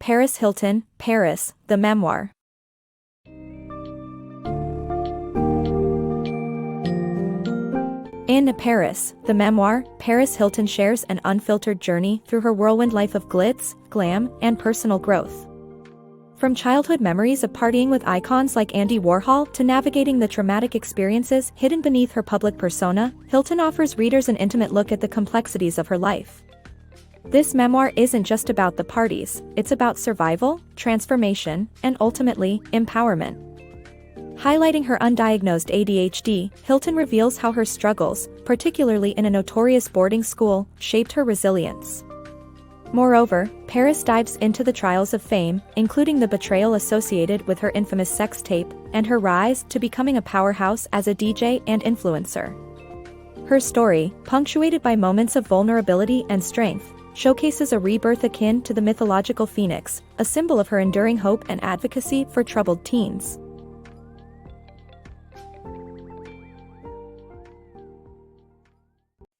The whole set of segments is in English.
Paris Hilton, Paris, the Memoir. In Paris, the Memoir, Paris Hilton shares an unfiltered journey through her whirlwind life of glitz, glam, and personal growth. From childhood memories of partying with icons like Andy Warhol to navigating the traumatic experiences hidden beneath her public persona, Hilton offers readers an intimate look at the complexities of her life. This memoir isn't just about the parties, it's about survival, transformation, and ultimately, empowerment. Highlighting her undiagnosed ADHD, Hilton reveals how her struggles, particularly in a notorious boarding school, shaped her resilience. Moreover, Paris dives into the trials of fame, including the betrayal associated with her infamous sex tape, and her rise to becoming a powerhouse as a DJ and influencer. Her story, punctuated by moments of vulnerability and strength, showcases a rebirth akin to the mythological phoenix, a symbol of her enduring hope and advocacy for troubled teens.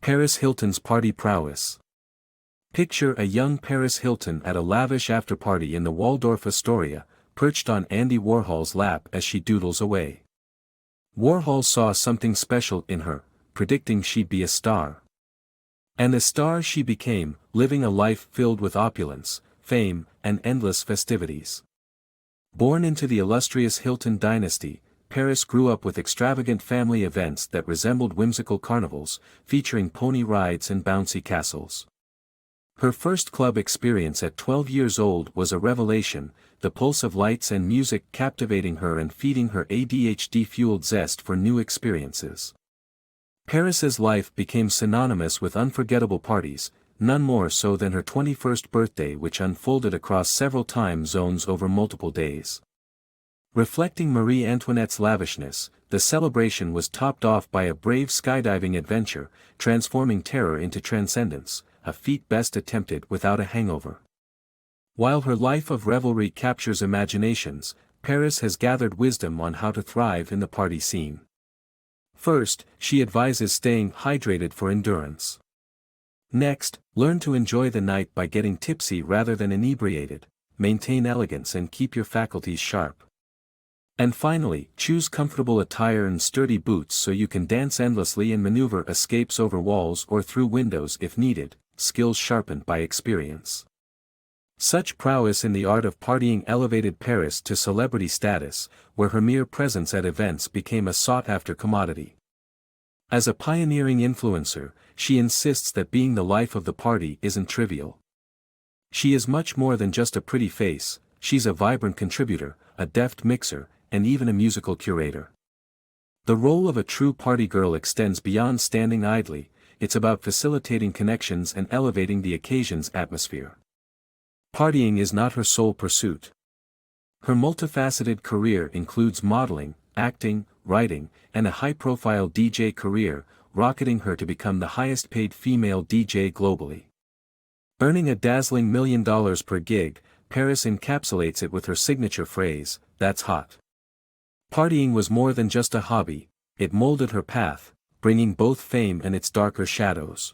Paris Hilton's Party Prowess. Picture a young Paris Hilton at a lavish after-party in the Waldorf Astoria, perched on Andy Warhol's lap as she doodles away. Warhol saw something special in her, predicting she'd be a star. And a star she became, living a life filled with opulence, fame, and endless festivities. Born into the illustrious Hilton dynasty, Paris grew up with extravagant family events that resembled whimsical carnivals, featuring pony rides and bouncy castles. Her first club experience at 12 years old was a revelation, the pulse of lights and music captivating her and feeding her ADHD-fueled zest for new experiences. Paris's life became synonymous with unforgettable parties, none more so than her 21st birthday, which unfolded across several time zones over multiple days. Reflecting Marie Antoinette's lavishness, the celebration was topped off by a brave skydiving adventure, transforming terror into transcendence, a feat best attempted without a hangover. While her life of revelry captures imaginations, Paris has gathered wisdom on how to thrive in the party scene. First, she advises staying hydrated for endurance. Next, learn to enjoy the night by getting tipsy rather than inebriated, maintain elegance and keep your faculties sharp. And finally, choose comfortable attire and sturdy boots so you can dance endlessly and maneuver escapes over walls or through windows if needed, skills sharpened by experience. Such prowess in the art of partying elevated Paris to celebrity status, where her mere presence at events became a sought-after commodity. As a pioneering influencer, she insists that being the life of the party isn't trivial. She is much more than just a pretty face, she's a vibrant contributor, a deft mixer, and even a musical curator. The role of a true party girl extends beyond standing idly, it's about facilitating connections and elevating the occasion's atmosphere. Partying is not her sole pursuit. Her multifaceted career includes modeling, acting, writing, and a high-profile DJ career, rocketing her to become the highest-paid female DJ globally. Earning a dazzling $1 million per gig, Paris encapsulates it with her signature phrase, "That's hot." Partying was more than just a hobby, it molded her path, bringing both fame and its darker shadows.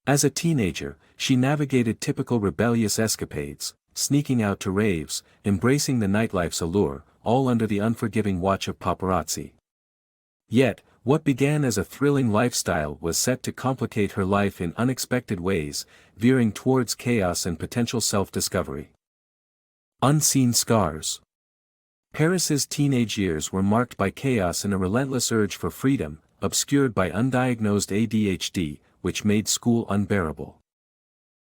As a teenager, she navigated typical rebellious escapades, sneaking out to raves, embracing the nightlife's allure, all under the unforgiving watch of paparazzi. Yet, what began as a thrilling lifestyle was set to complicate her life in unexpected ways, veering towards chaos and potential self-discovery. Unseen scars. Paris's teenage years were marked by chaos and a relentless urge for freedom, obscured by undiagnosed ADHD, which made school unbearable.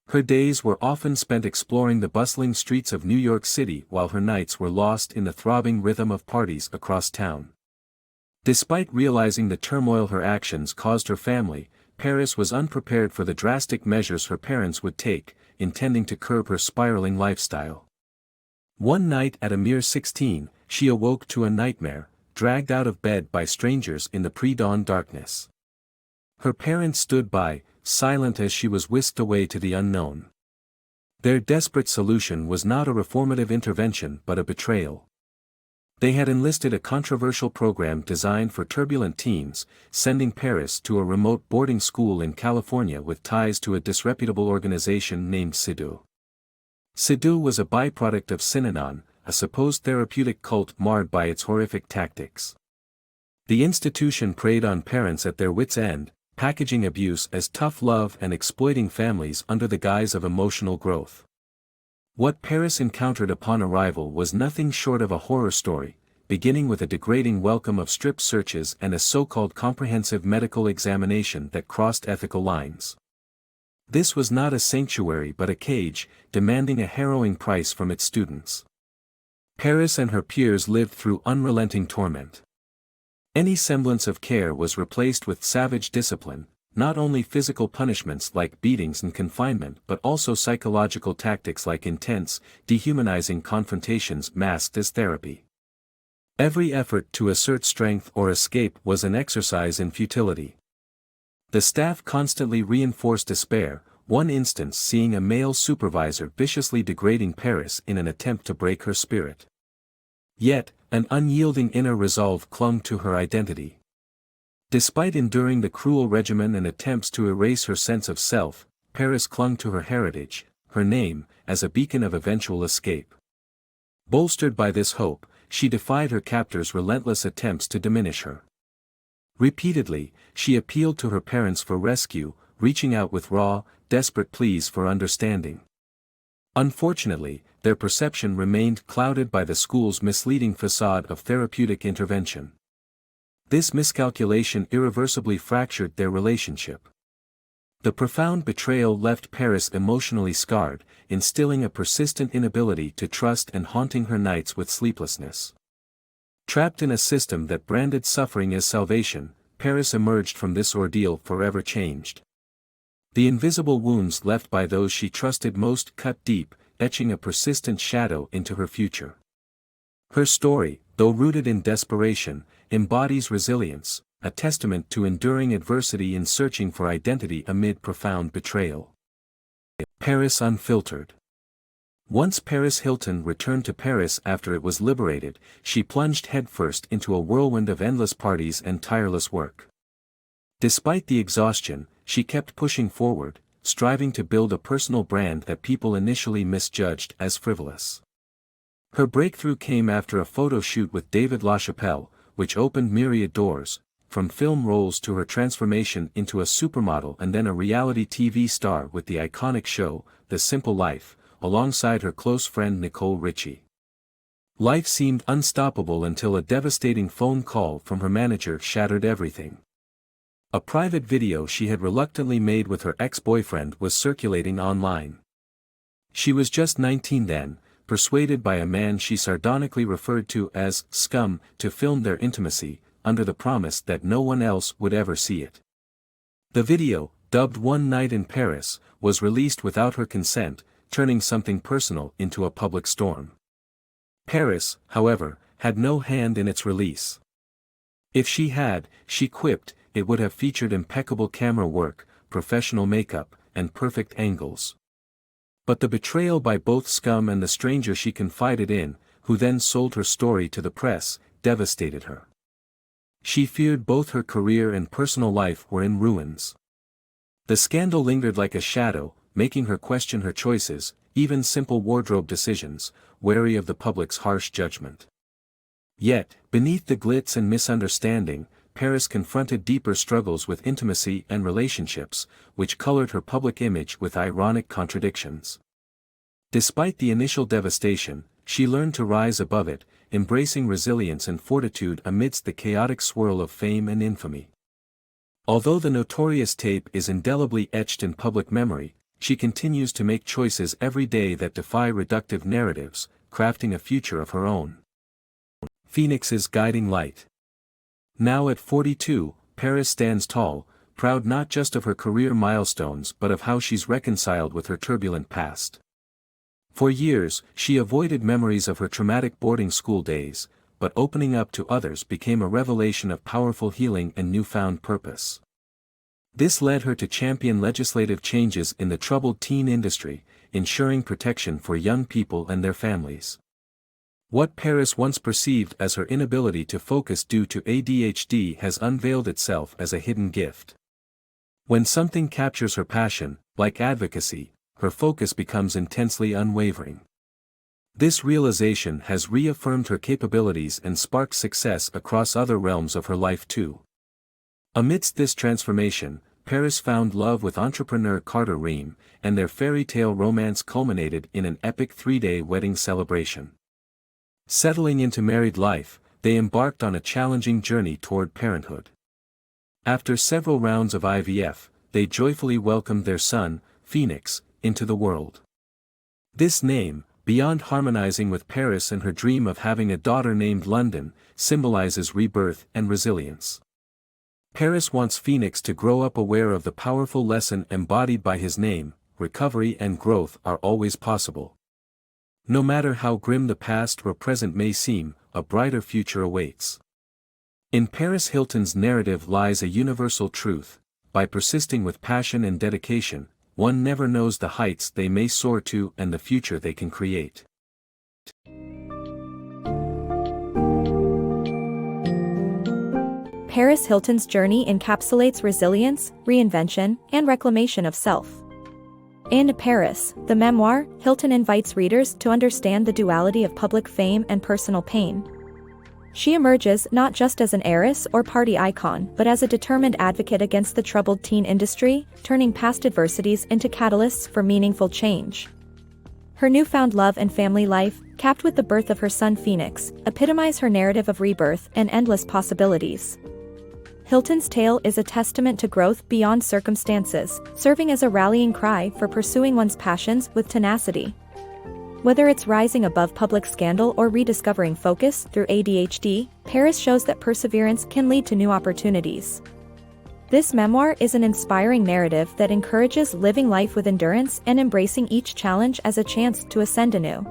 Her days were often spent exploring the bustling streets of New York City while her nights were lost in the throbbing rhythm of parties across town. Despite realizing the turmoil her actions caused her family, Paris was unprepared for the drastic measures her parents would take, intending to curb her spiraling lifestyle. One night at a mere 16, she awoke to a nightmare, dragged out of bed by strangers in the pre-dawn darkness. Her parents stood by, silent as she was whisked away to the unknown. Their desperate solution was not a reformative intervention but a betrayal. They had enlisted a controversial program designed for turbulent teens, sending Paris to a remote boarding school in California with ties to a disreputable organization named SIDU. Sidhu was a byproduct of Synanon, a supposed therapeutic cult marred by its horrific tactics. The institution preyed on parents at their wits' end, packaging abuse as tough love and exploiting families under the guise of emotional growth. What Paris encountered upon arrival was nothing short of a horror story, beginning with a degrading welcome of strip searches and a so-called comprehensive medical examination that crossed ethical lines. This was not a sanctuary but a cage, demanding a harrowing price from its students. Paris and her peers lived through unrelenting torment. Any semblance of care was replaced with savage discipline, not only physical punishments like beatings and confinement but also psychological tactics like intense, dehumanizing confrontations masked as therapy. Every effort to assert strength or escape was an exercise in futility. The staff constantly reinforced despair, one instance seeing a male supervisor viciously degrading Paris in an attempt to break her spirit. Yet, an unyielding inner resolve clung to her identity. Despite enduring the cruel regimen and attempts to erase her sense of self, Paris clung to her heritage, her name, as a beacon of eventual escape. Bolstered by this hope, she defied her captors' relentless attempts to diminish her. Repeatedly, she appealed to her parents for rescue, reaching out with raw, desperate pleas for understanding. Unfortunately, their perception remained clouded by the school's misleading facade of therapeutic intervention. This miscalculation irreversibly fractured their relationship. The profound betrayal left Paris emotionally scarred, instilling a persistent inability to trust and haunting her nights with sleeplessness. Trapped in a system that branded suffering as salvation, Paris emerged from this ordeal forever changed. The invisible wounds left by those she trusted most cut deep, etching a persistent shadow into her future. Her story, though rooted in desperation, embodies resilience, a testament to enduring adversity in searching for identity amid profound betrayal. Paris Unfiltered. Once Paris Hilton returned to Paris after it was liberated, she plunged headfirst into a whirlwind of endless parties and tireless work. Despite the exhaustion, she kept pushing forward, striving to build a personal brand that people initially misjudged as frivolous. Her breakthrough came after a photo shoot with David LaChapelle, which opened myriad doors, from film roles to her transformation into a supermodel and then a reality TV star with the iconic show, The Simple Life, alongside her close friend Nicole Richie. Life seemed unstoppable until a devastating phone call from her manager shattered everything. A private video she had reluctantly made with her ex-boyfriend was circulating online. She was just 19 then, persuaded by a man she sardonically referred to as scum to film their intimacy, under the promise that no one else would ever see it. The video, dubbed One Night in Paris, was released without her consent, turning something personal into a public storm. Paris, however, had no hand in its release. If she had, she quipped, it would have featured impeccable camera work, professional makeup, and perfect angles. But the betrayal by both scum and the stranger she confided in, who then sold her story to the press, devastated her. She feared both her career and personal life were in ruins. The scandal lingered like a shadow, making her question her choices, even simple wardrobe decisions, wary of the public's harsh judgment. Yet, beneath the glitz and misunderstanding, Paris confronted deeper struggles with intimacy and relationships, which colored her public image with ironic contradictions. Despite the initial devastation, she learned to rise above it, embracing resilience and fortitude amidst the chaotic swirl of fame and infamy. Although the notorious tape is indelibly etched in public memory, she continues to make choices every day that defy reductive narratives, crafting a future of her own. Phoenix's guiding light. Now at 42, Paris stands tall, proud not just of her career milestones but of how she's reconciled with her turbulent past. For years, she avoided memories of her traumatic boarding school days, but opening up to others became a revelation of powerful healing and newfound purpose. This led her to champion legislative changes in the troubled teen industry, ensuring protection for young people and their families. What Paris once perceived as her inability to focus due to ADHD has unveiled itself as a hidden gift. When something captures her passion, like advocacy, her focus becomes intensely unwavering. This realization has reaffirmed her capabilities and sparked success across other realms of her life too. Amidst this transformation, Paris found love with entrepreneur Carter Ream, and their fairy tale romance culminated in an epic 3-day wedding celebration. Settling into married life, they embarked on a challenging journey toward parenthood. After several rounds of IVF, they joyfully welcomed their son, Phoenix, into the world. This name, beyond harmonizing with Paris and her dream of having a daughter named London, symbolizes rebirth and resilience. Paris wants Phoenix to grow up aware of the powerful lesson embodied by his name: recovery and growth are always possible. No matter how grim the past or present may seem, a brighter future awaits. In Paris Hilton's narrative lies a universal truth: by persisting with passion and dedication, one never knows the heights they may soar to and the future they can create. Paris Hilton's journey encapsulates resilience, reinvention, and reclamation of self. In Paris, the memoir, Hilton invites readers to understand the duality of public fame and personal pain. She emerges not just as an heiress or party icon but as a determined advocate against the troubled teen industry, turning past adversities into catalysts for meaningful change. Her newfound love and family life, capped with the birth of her son Phoenix, epitomize her narrative of rebirth and endless possibilities. Hilton's tale is a testament to growth beyond circumstances, serving as a rallying cry for pursuing one's passions with tenacity. Whether it's rising above public scandal or rediscovering focus through ADHD, Paris shows that perseverance can lead to new opportunities. This memoir is an inspiring narrative that encourages living life with endurance and embracing each challenge as a chance to ascend anew.